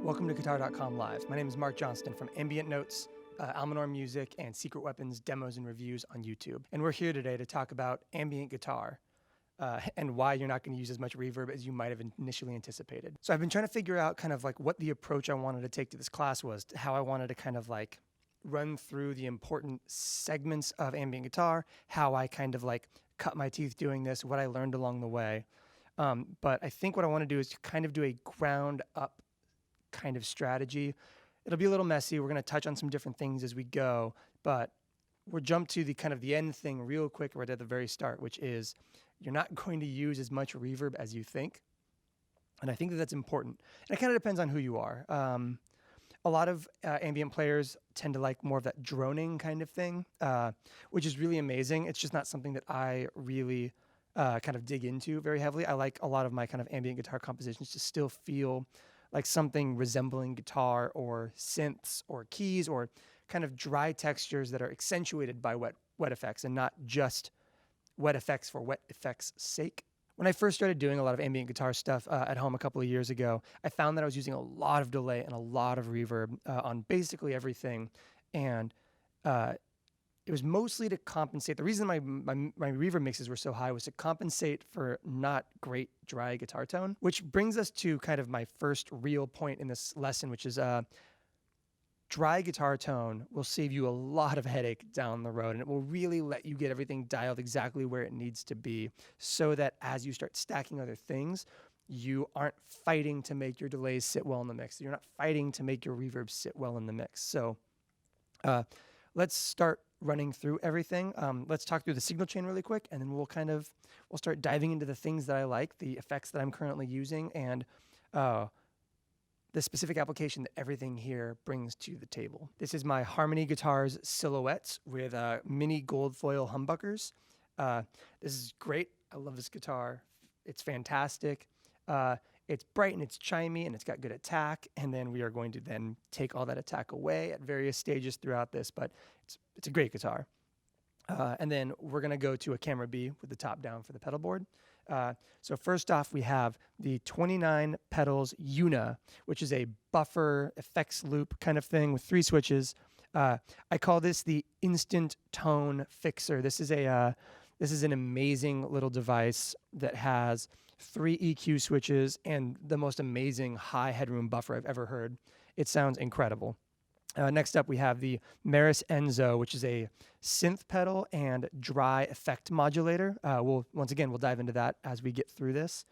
Welcome to Guitar.com Live. My name is Mark Johnston from Ambient Notes, Almanor Music, and Secret Weapons demos and reviews on YouTube. And we're here today to talk about ambient guitar and why you're not going to use as much reverb as you might have initially anticipated. So I've been trying to figure out kind of like what the approach I wanted to take to this class was, how I wanted to kind of like run through the important segments of ambient guitar, how I kind of like cut my teeth doing this, what I learned along the way. But I think what I want to do is kind of do a ground up kind of strategy. It'll be a little messy. We're going to touch on some different things as we go, but we'll jump to the kind of the end thing real quick right at the very start, which is you're not going to use as much reverb as you think. And I think that that's important. And it kind of depends on who you are. A lot of ambient players tend to like more of that droning kind of thing, which is really amazing. It's just not something that I really kind of dig into very heavily. I like a lot of my kind of ambient guitar compositions to still feel like something resembling guitar or synths or keys or kind of dry textures that are accentuated by wet effects and not just wet effects for wet effects' sake. When I first started doing a lot of ambient guitar stuff at home a couple of years ago, I found that I was using a lot of delay and a lot of reverb on basically everything. And it was mostly to compensate. The reason my reverb mixes were so high was to compensate for not great dry guitar tone, which brings us to kind of my first real point in this lesson, which is dry guitar tone will save you a lot of headache down the road, and it will really let you get everything dialed exactly where it needs to be so that as you start stacking other things, you aren't fighting to make your delays sit well in the mix. You're not fighting to make your reverb sit well in the mix. So let's start running through everything. Let's talk through the signal chain really quick, and then we'll start diving into the things that I like, the effects that I'm currently using, and the specific application that everything here brings to the table. This is my Harmony Guitars Silhouettes with mini gold foil humbuckers. This is great. I love this guitar. It's fantastic. It's bright and it's chimey and it's got good attack, and then we are going to then take all that attack away at various stages throughout this, but it's a great guitar. And then we're going to go to a camera B with the top down for the pedal board. So first off, we have the 29 pedals Una, which is a buffer effects loop kind of thing with 3 switches. I call this the instant tone fixer. This is an amazing little device that has 3 EQ switches and the most amazing high headroom buffer I've ever heard. It sounds incredible. Next up, we have the Maris Enzo, which is a synth pedal and dry effect modulator. We'll dive into that as we get through this.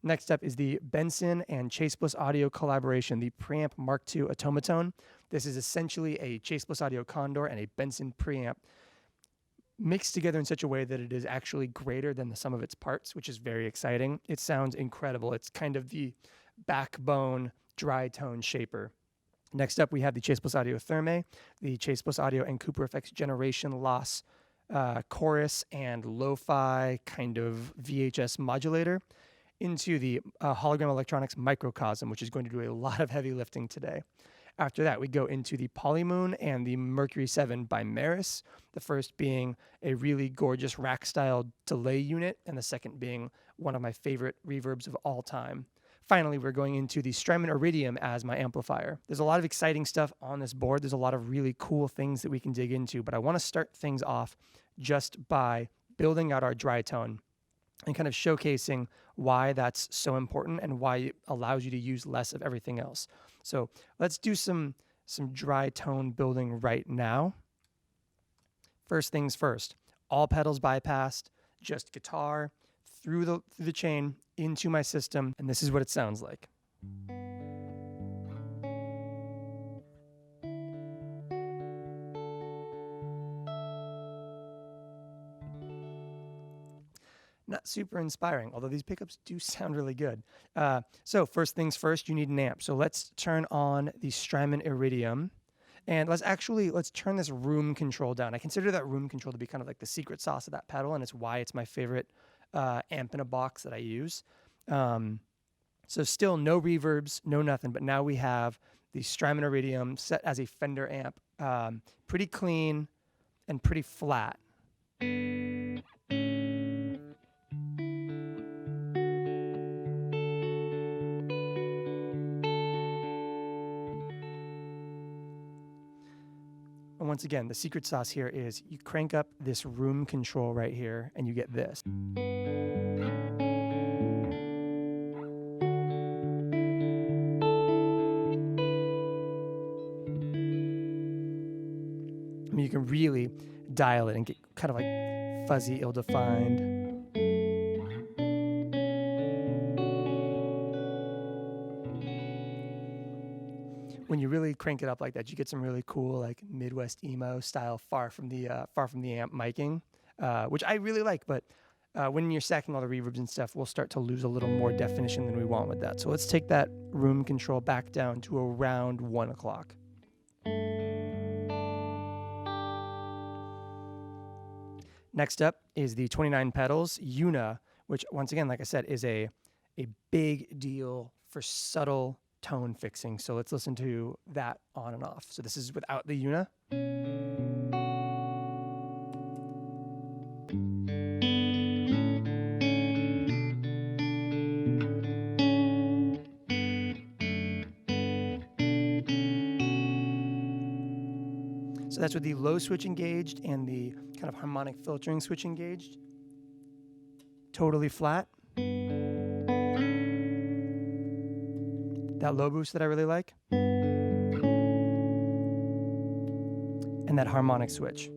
Next up is the Benson and Chase Bliss Audio collaboration, the Preamp Mark II Automaton. This is essentially a Chase Bliss Audio Condor and a Benson preamp mixed together in such a way that it is actually greater than the sum of its parts, which is very exciting. It sounds incredible. It's kind of the backbone dry tone shaper. Next up, we have the Chase Bliss Audio Therme, the Chase Bliss Audio and Cooper Effects Generation Loss chorus and lo-fi kind of VHS modulator into the Hologram Electronics Microcosm, which is going to do a lot of heavy lifting today. After that, we go into the Polymoon and the Mercury 7 by Maris, the first being a really gorgeous rack-style delay unit, and the second being one of my favorite reverbs of all time. Finally, we're going into the Strymon Iridium as my amplifier. There's a lot of exciting stuff on this board. There's a lot of really cool things that we can dig into, but I want to start things off just by building out our dry tone and kind of showcasing why that's so important and why it allows you to use less of everything else. So let's do some dry tone building right now. First things first, all pedals bypassed, just guitar through the chain into my system, and this is what it sounds like. Not super inspiring, although these pickups do sound really good. So first things first, you need an amp. So let's turn on the Strymon Iridium, and let's turn this room control down. I consider that room control to be kind of like the secret sauce of that pedal, and it's why it's my favorite amp in a box that I use. So still no reverbs, no nothing, but now we have the Strymon Iridium set as a Fender amp, pretty clean and pretty flat. once again, the secret sauce here is you crank up this room control right here and you get this. I mean, you can really dial it and get kind of like fuzzy, ill-defined. When you really crank it up like that, you get some really cool like Midwest emo style far from the amp miking, which I really like. But when you're stacking all the reverbs and stuff, we'll start to lose a little more definition than we want with that. So let's take that room control back down to around 1 o'clock. Next up is the 29 pedals Una, which once again, like I said, is a big deal for subtle tone fixing. So let's listen to that on and off. So this is without the Una. So that's with the low switch engaged and the kind of harmonic filtering switch engaged. Totally flat. That low boost that I really like. And that harmonic switch.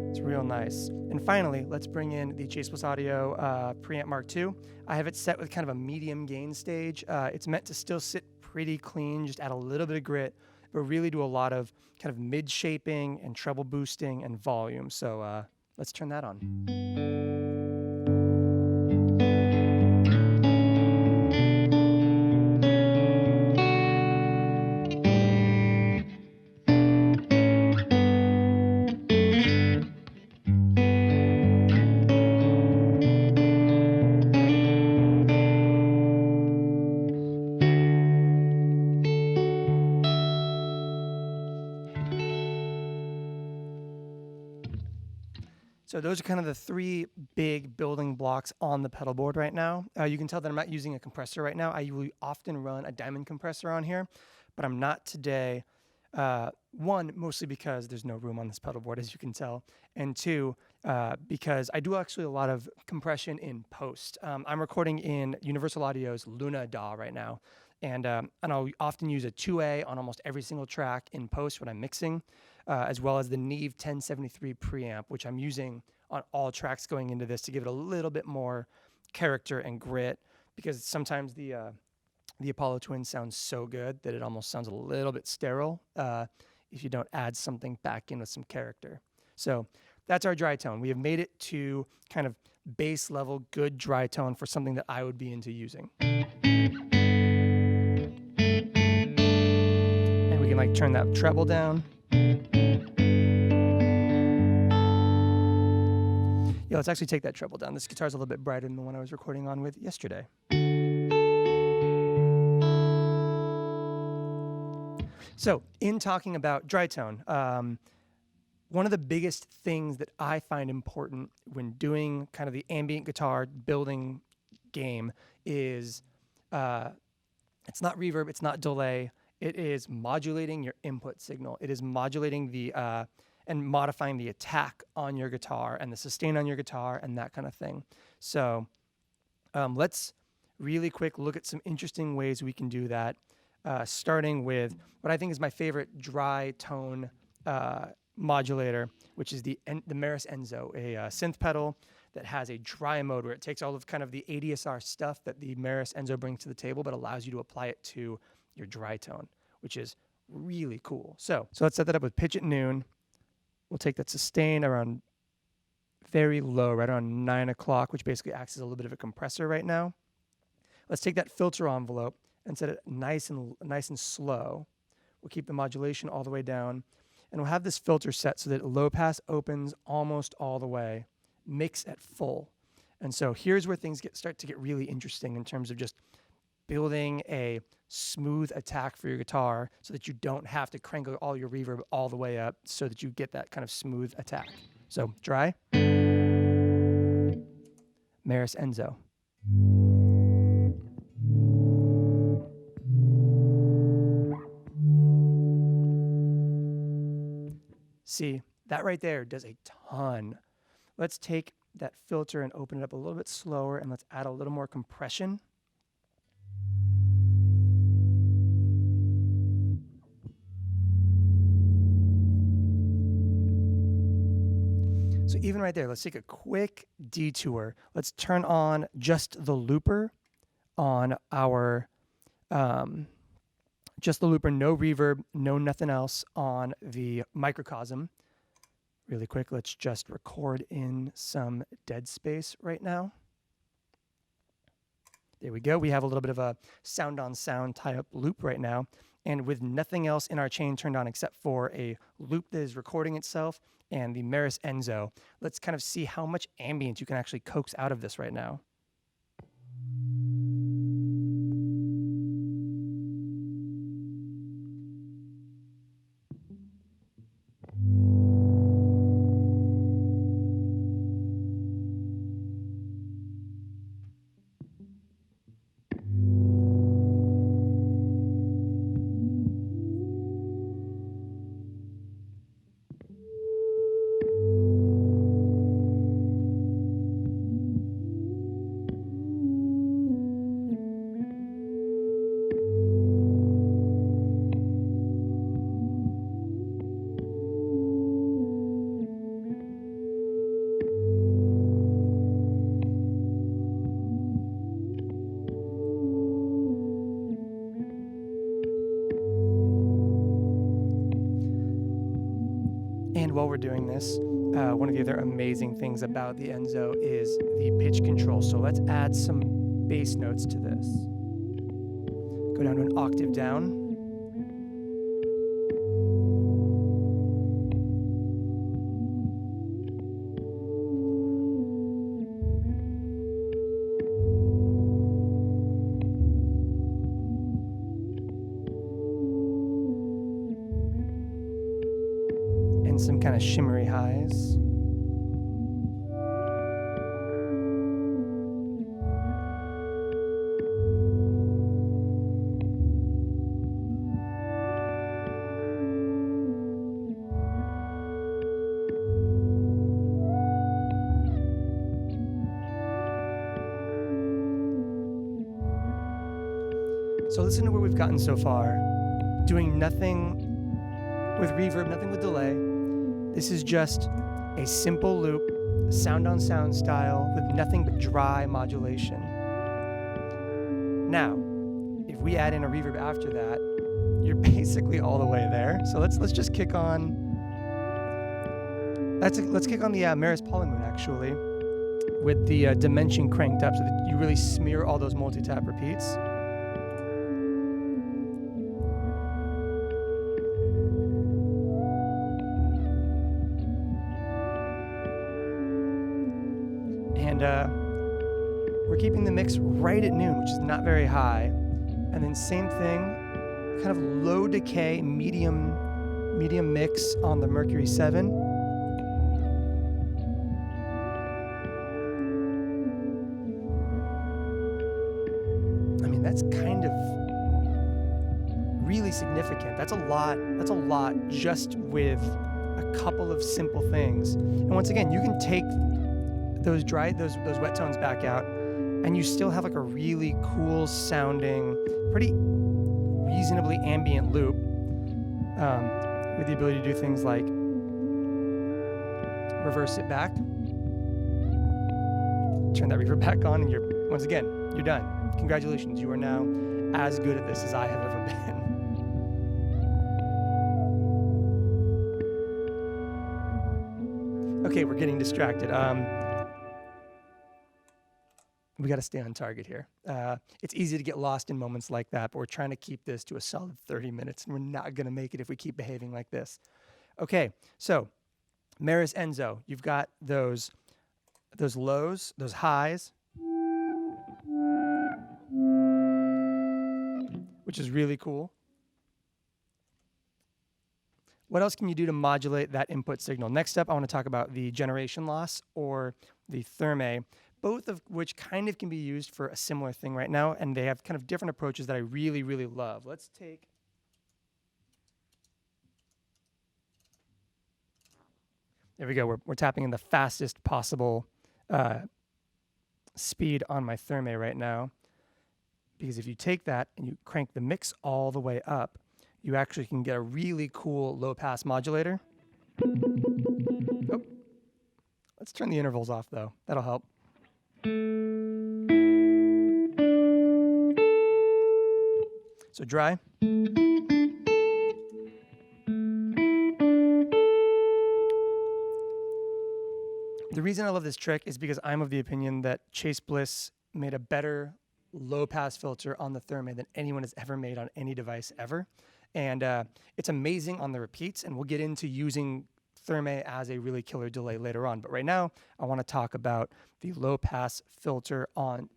It's real nice. And finally, let's bring in the Chase Plus Audio Preamp Mark II. I have it set with kind of a medium gain stage. It's meant to still sit pretty clean, just add a little bit of grit, but really do a lot of kind of mid-shaping and treble boosting and volume. So let's turn that on. So those are kind of the three big building blocks on the pedal board right now. You can tell that I'm not using a compressor right now. I will often run a diamond compressor on here, but I'm not today. One, mostly because there's no room on this pedal board, as you can tell. And two, because I do actually a lot of compression in post. I'm recording in Universal Audio's Luna DAW right now. And I'll often use a 2A on almost every single track in post when I'm mixing, as well as the Neve 1073 preamp, which I'm using on all tracks going into this to give it a little bit more character and grit, because sometimes the Apollo Twin sounds so good that it almost sounds a little bit sterile if you don't add something back in with some character. So that's our dry tone. We have made it to kind of base level, good dry tone for something that I would be into using. And we can like turn that treble down. Yeah, let's actually take that treble down. This guitar's a little bit brighter than the one I was recording on with yesterday. So, in talking about dry tone, one of the biggest things that I find important when doing kind of the ambient guitar building game is it's not reverb, it's not delay, it is modulating your input signal. It is modulating the and modifying the attack on your guitar and the sustain on your guitar and that kind of thing. So let's really quick look at some interesting ways we can do that, starting with what I think is my favorite dry tone modulator, which is the Maris Enzo, a synth pedal that has a dry mode where it takes all of kind of the ADSR stuff that the Maris Enzo brings to the table, but allows you to apply it to your dry tone, which is really cool. So let's set that up with pitch at noon. We'll take that sustain around very low, right around 9 o'clock, which basically acts as a little bit of a compressor right now. Let's take that filter envelope and set it nice and slow. We'll keep the modulation all the way down, and we'll have this filter set so that low pass opens almost all the way, mix at full. And so here's where things start to get really interesting in terms of just building a smooth attack for your guitar so that you don't have to crank all your reverb all the way up so that you get that kind of smooth attack. So dry. Maris Enzo. See, that right there does a ton. Let's take that filter and open it up a little bit slower, and let's add a little more compression. So even right there, let's take a quick detour. Let's turn on just the looper on our, just the looper, no reverb, no nothing else on the microcosm. Really quick, let's just record in some dead space right now. There we go. We have a little bit of a sound on sound tie-up loop right now. And with nothing else in our chain turned on except for a loop that is recording itself and the Meris Enzo, let's kind of see how much ambient you can actually coax out of this right now. And while we're doing this, one of the other amazing things about the Enzo is the pitch control. So let's add some bass notes to this. Go down to an octave down. Some kind of shimmery highs. So listen to where we've gotten so far. Doing nothing with reverb, nothing with delay. This is just a simple loop, sound on sound style with nothing but dry modulation. Now, if we add in a reverb after that, you're basically all the way there. So let's just kick on. Let's kick on the Meris Polymoon actually, with the dimension cranked up so that you really smear all those multi-tap repeats. And we're keeping the mix right at noon, which is not very high. And then same thing, kind of low decay, medium mix on the Mercury 7. I mean, that's kind of really significant. That's a lot just with a couple of simple things. And once again, you can take those wet tones back out, and you still have like a really cool sounding, pretty reasonably ambient loop, with the ability to do things like reverse it back, turn that reverb back on, and once again, you're done. Congratulations, you are now as good at this as I have ever been. Okay, we're getting distracted. We got to stay on target here. It's easy to get lost in moments like that, but we're trying to keep this to a solid 30 minutes, and we're not going to make it if we keep behaving like this. Okay, so Meris Enzo, you've got those lows, those highs, which is really cool. What else can you do to modulate that input signal? Next up, I want to talk about the generation loss or the therme, both of which kind of can be used for a similar thing right now, and they have kind of different approaches that I really, really love. Let's take There we go. We're tapping in the fastest possible speed on my therme right now. Because if you take that and you crank the mix all the way up, you actually can get a really cool low-pass modulator. Oh. Let's turn the intervals off, though. That'll help. So dry. The reason I love this trick is because I'm of the opinion that Chase Bliss made a better low-pass filter on the therme than anyone has ever made on any device ever. And it's amazing on the repeats, and we'll get into using therme as a really killer delay later on. But right now, I want to talk about the low-pass filter on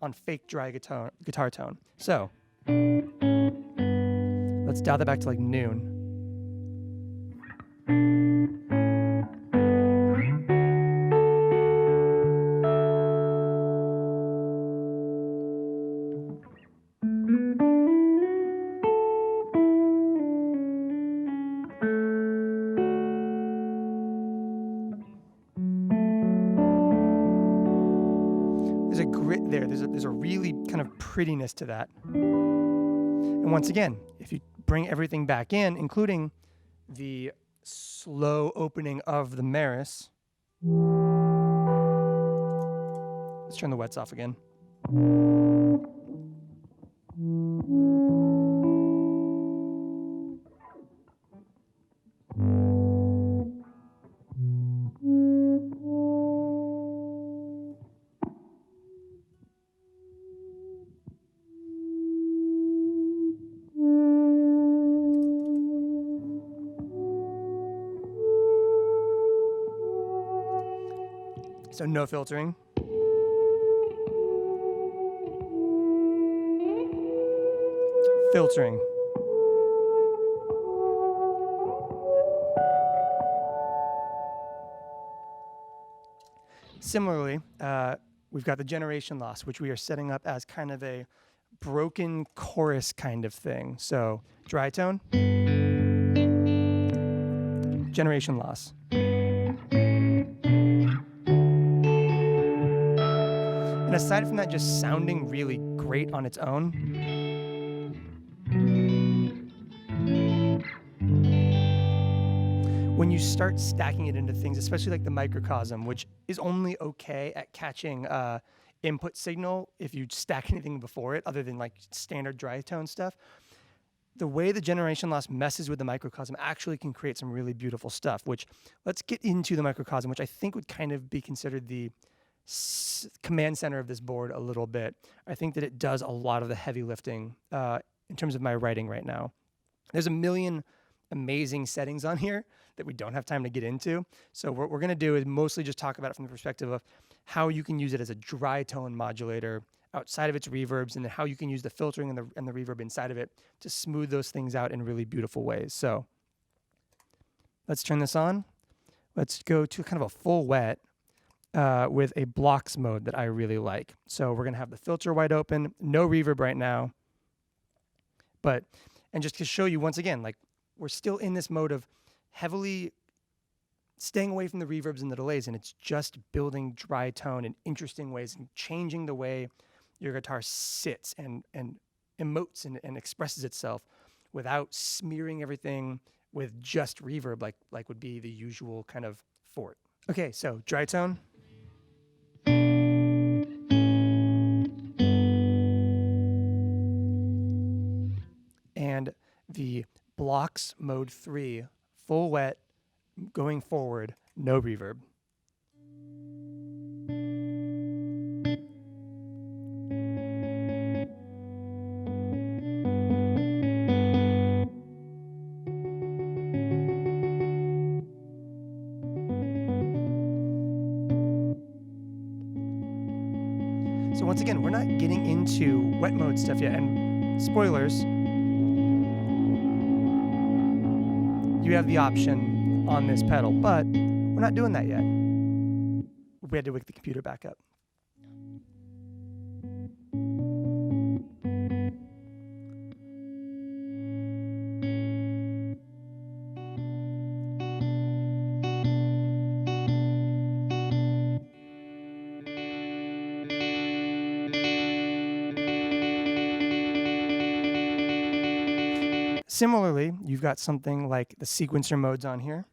on fake dry guitar tone. So let's dial that back to like noon. There's a grit there. There's a really kind of prettiness to that. And once again, if you bring everything back in, including the slow opening of the Maris. Let's turn the wets off again. So no filtering. Filtering. Similarly, we've got the generation loss, which we are setting up as kind of a broken chorus kind of thing. So dry tone, generation loss. And aside from that just sounding really great on its own, when you start stacking it into things, especially like the microcosm, which is only okay at catching input signal if you stack anything before it other than like standard dry tone stuff, the way the generation loss messes with the microcosm actually can create some really beautiful stuff, which let's get into the microcosm, which I think would kind of be considered the command center of this board a little bit. I think that it does a lot of the heavy lifting in terms of my writing right now. There's a million amazing settings on here that we don't have time to get into. So what we're going to do is mostly just talk about it from the perspective of how you can use it as a dry tone modulator outside of its reverbs, and then how you can use the filtering and the reverb inside of it to smooth those things out in really beautiful ways. So let's turn this on. Let's go to kind of a full wet with a blocks mode that I really like. So we're going to have the filter wide open, no reverb right now. And just to show you once again, like we're still in this mode of heavily staying away from the reverbs and the delays, and it's just building dry tone in interesting ways and changing the way your guitar sits and emotes and expresses itself without smearing everything with just reverb like would be the usual kind of fort. Okay, so dry tone. And the blocks mode 3, full wet, going forward, no reverb. So once again, we're not getting into wet mode stuff yet, and spoilers, you have the option on this pedal, but we're not doing that yet. We had to wake the computer back up. Similarly, you've got something like the sequencer modes on here.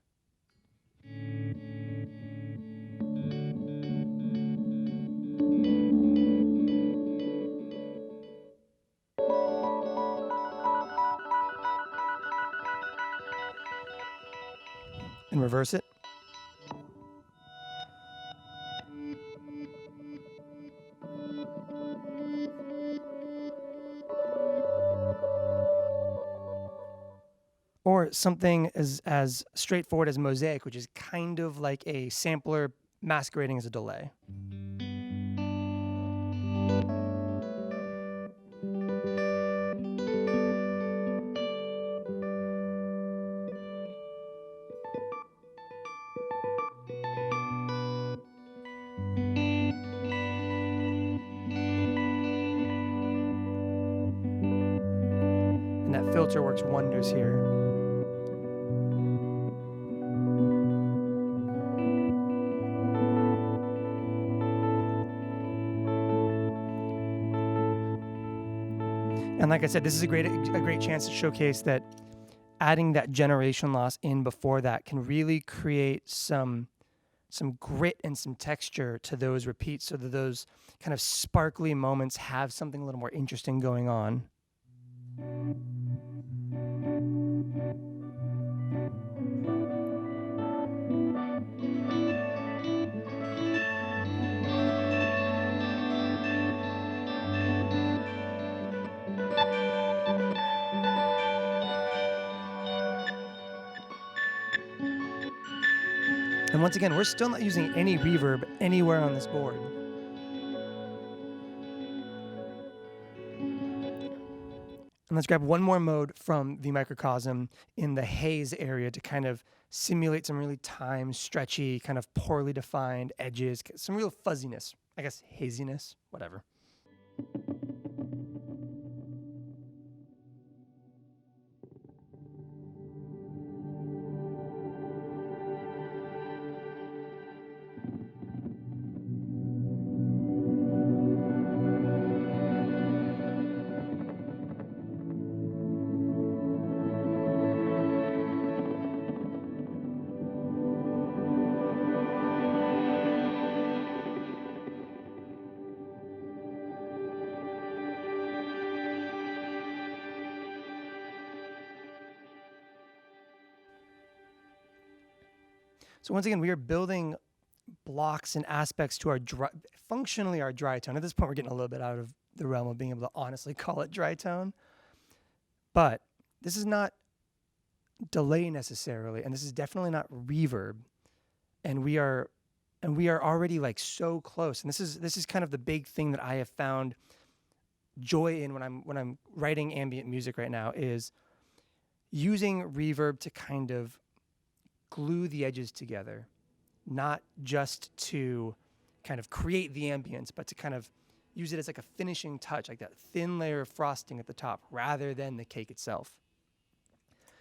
And reverse it. Or something as straightforward as mosaic, which is kind of like a sampler masquerading as a delay. And that filter works wonders here. And like I said, this is a great chance to showcase that adding that generation loss in before that can really create some grit and some texture to those repeats, so that those kind of sparkly moments have something a little more interesting going on. And once again, we're still not using any reverb anywhere on this board. And let's grab one more mode from the microcosm in the haze area to kind of simulate some really time stretchy, kind of poorly defined edges, some real fuzziness, I guess haziness, whatever. So once again, we are building blocks and aspects to our functionally our dry tone. At this point, we're getting a little bit out of the realm of being able to honestly call it dry tone. But this is not delay necessarily, and this is definitely not reverb. And we are already like so close. And this is kind of the big thing that I have found joy in when I'm writing ambient music right now, is using reverb to kind of glue the edges together, not just to kind of create the ambience, but to kind of use it as like a finishing touch, like that thin layer of frosting at the top, rather than the cake itself.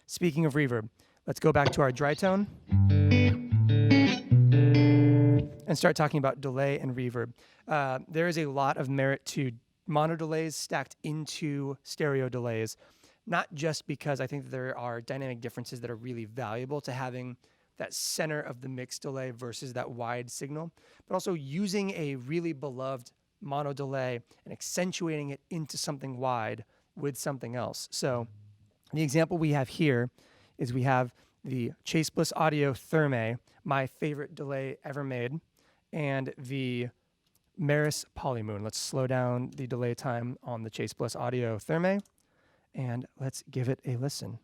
Speaking of reverb, let's go back to our dry tone and start talking about delay and reverb. There is a lot of merit to mono delays stacked into stereo delays, not just because I think that there are dynamic differences that are really valuable to having that center of the mix delay versus that wide signal, but also using a really beloved mono delay and accentuating it into something wide with something else. So the example we have here is we have the Chase Bliss Audio Therme, my favorite delay ever made, and the Maris Polymoon. Let's slow down the delay time on the Chase Bliss Audio Therme, and let's give it a listen.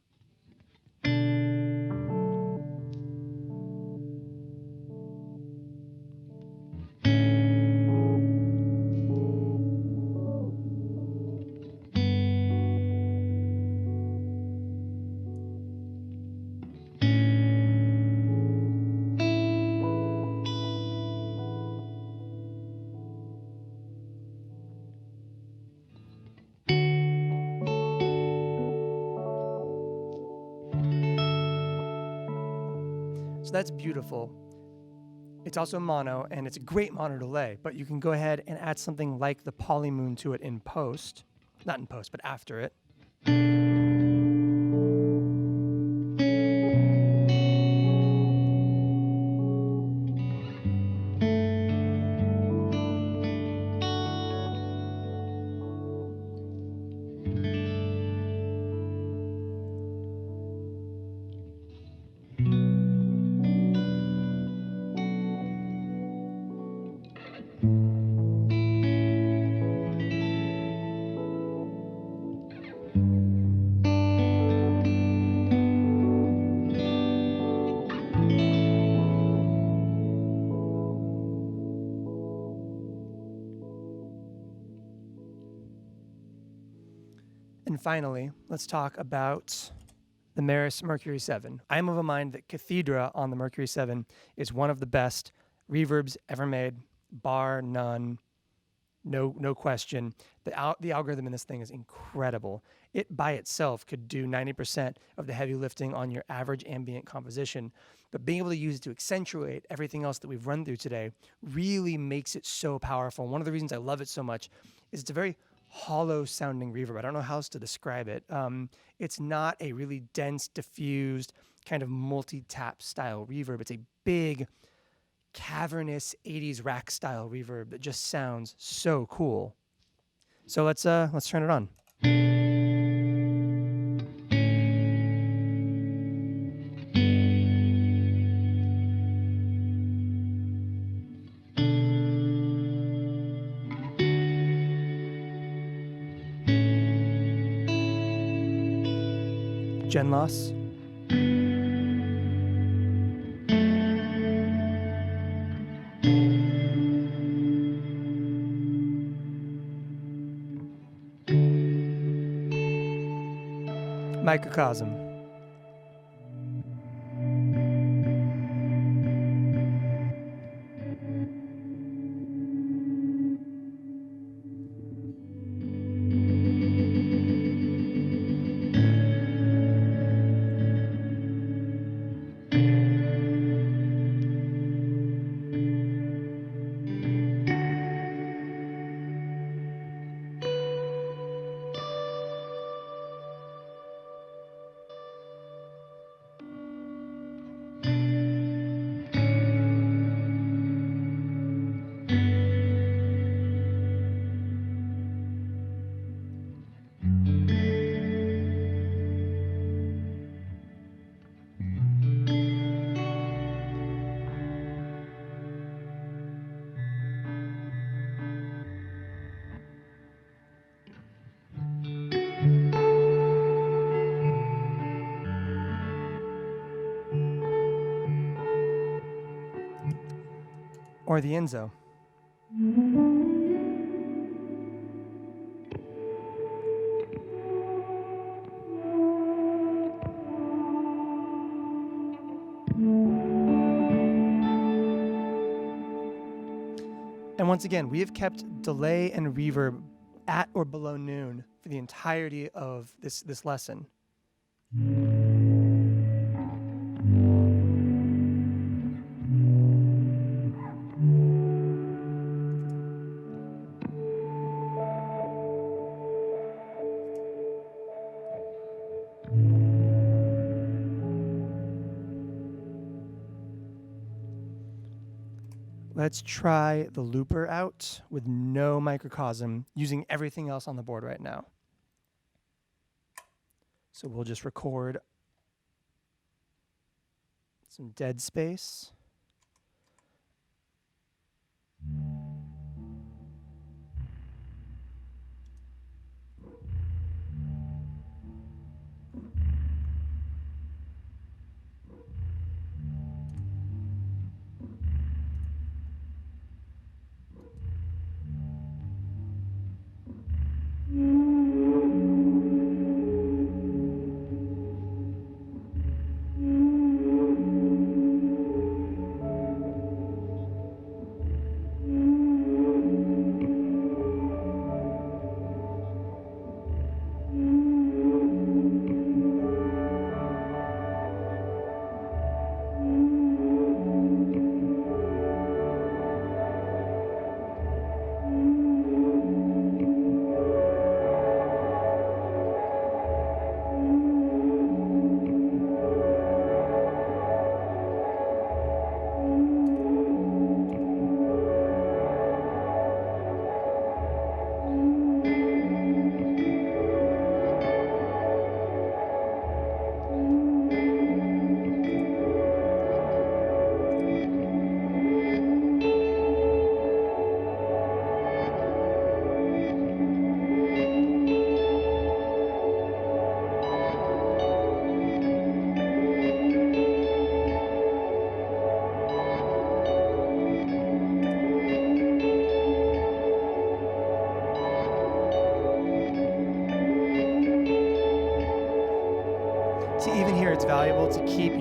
So that's beautiful. It's also mono, and it's a great mono delay, but you can go ahead and add something like the Polymoon to it in post. Not in post, but after it. And finally, let's talk about the Meris Mercury 7. I am of a mind that Cathedra on the Mercury 7 is one of the best reverbs ever made, bar none, no question. The algorithm in this thing is incredible. It by itself could do 90% of the heavy lifting on your average ambient composition, but being able to use it to accentuate everything else that we've run through today really makes it so powerful. One of the reasons I love it so much is it's a very hollow sounding reverb. I don't know how else to describe it. It's not a really dense, diffused, kind of multi-tap style reverb. It's a big, cavernous 80s rack style reverb that just sounds so cool. So let's turn it on. Gen loss. Microcosm. Or the Enzo. And once again, we have kept delay and reverb at or below noon for the entirety of this lesson. Let's try the looper out with no microcosm, using everything else on the board right now. So we'll just record some dead space.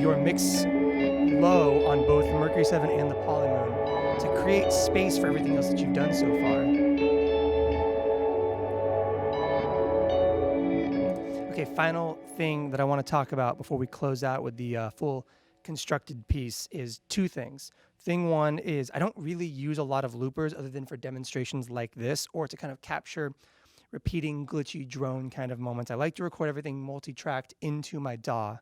your mix low on both the Mercury 7 and the Polymoon to create space for everything else that you've done so far. Okay, final thing that I want to talk about before we close out with the full constructed piece is two things. Thing one is I don't really use a lot of loopers other than for demonstrations like this or to kind of capture repeating glitchy drone kind of moments. I like to record everything multi-tracked into my DAW.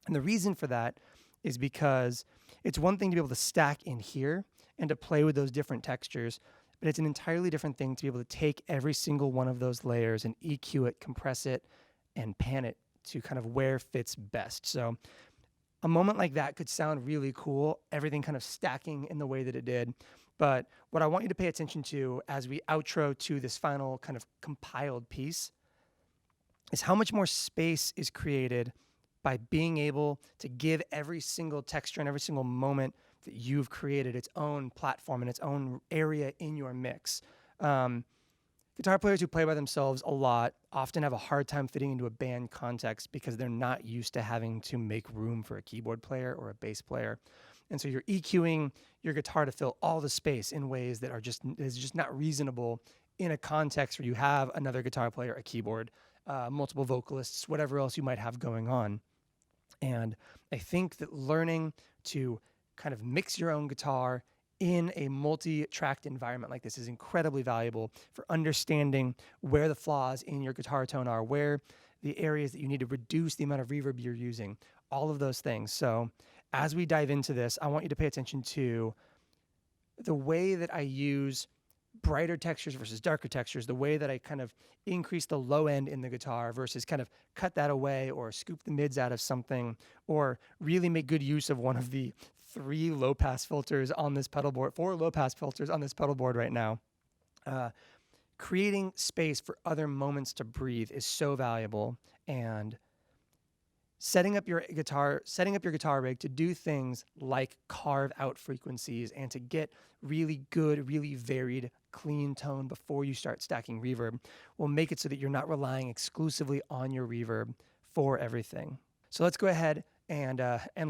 And the reason for that is because it's one thing to be able to stack in here and to play with those different textures, but it's an entirely different thing to be able to take every single one of those layers and EQ it, compress it, and pan it to kind of where fits best. So a moment like that could sound really cool, everything kind of stacking in the way that it did. But what I want you to pay attention to as we outro to this final kind of compiled piece is how much more space is created by being able to give every single texture and every single moment that you've created its own platform and its own area in your mix. Guitar players who play by themselves a lot often have a hard time fitting into a band context because they're not used to having to make room for a keyboard player or a bass player. And so you're EQing your guitar to fill all the space in ways that is just not reasonable in a context where you have another guitar player, a keyboard, multiple vocalists, whatever else you might have going on. And I think that learning to kind of mix your own guitar in a multi-tracked environment like this is incredibly valuable for understanding where the flaws in your guitar tone are, where the areas that you need to reduce the amount of reverb you're using, all of those things. So as we dive into this, I want you to pay attention to the way that I use brighter textures versus darker textures, the way that I kind of increase the low end in the guitar versus kind of cut that away or scoop the mids out of something or really make good use of one of the 3 low-pass filters on this pedal board, 4 low-pass filters on this pedal board right now. Creating space for other moments to breathe is so valuable, and setting up your guitar rig to do things like carve out frequencies and to get really good, really varied, clean tone before you start stacking reverb will make it so that you're not relying exclusively on your reverb for everything. So let's go ahead and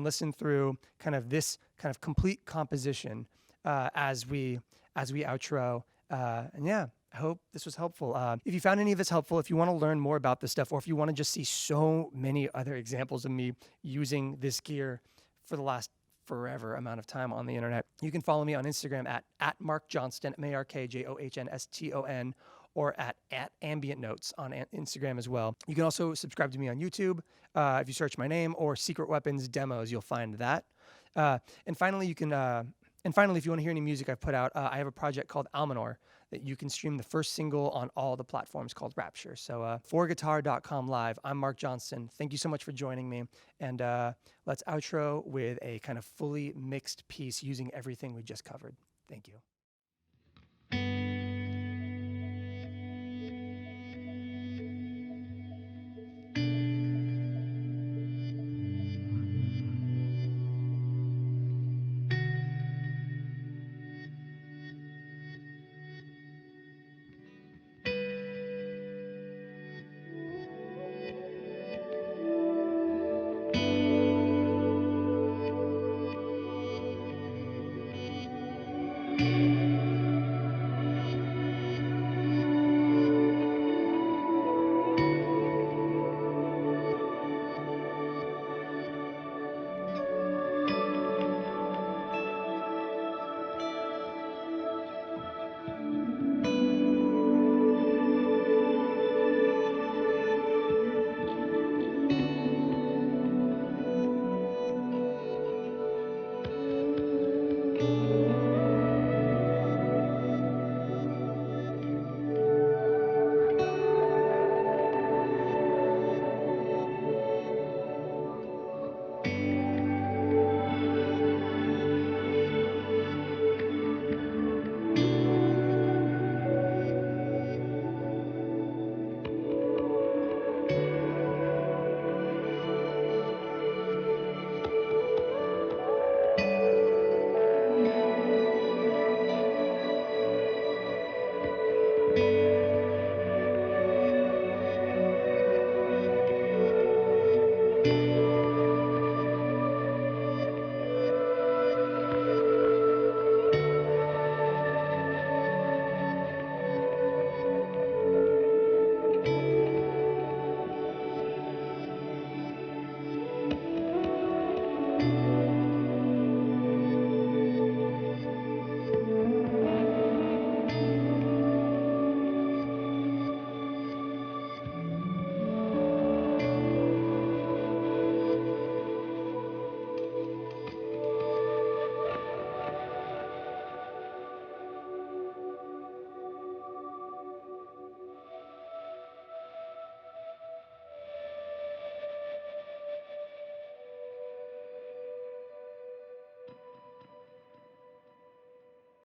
listen through kind of this kind of complete composition as we outro. And yeah, I hope this was helpful. If you found any of this helpful, if you want to learn more about this stuff, or if you want to just see so many other examples of me using this gear for the last forever amount of time on the internet, you can follow me on Instagram at Mark Johnston, MarkJohnston, or at Ambient Notes on Instagram as well. You can also subscribe to me on YouTube. If you search my name or Secret Weapons Demos, you'll find that. And finally, if you want to hear any music I've put out, I have a project called Almanor that you can stream the first single on all the platforms called Rapture. So forguitar.com live. I'm Mark Johnston. Thank you so much for joining me. And let's outro with a kind of fully mixed piece using everything we just covered. Thank you.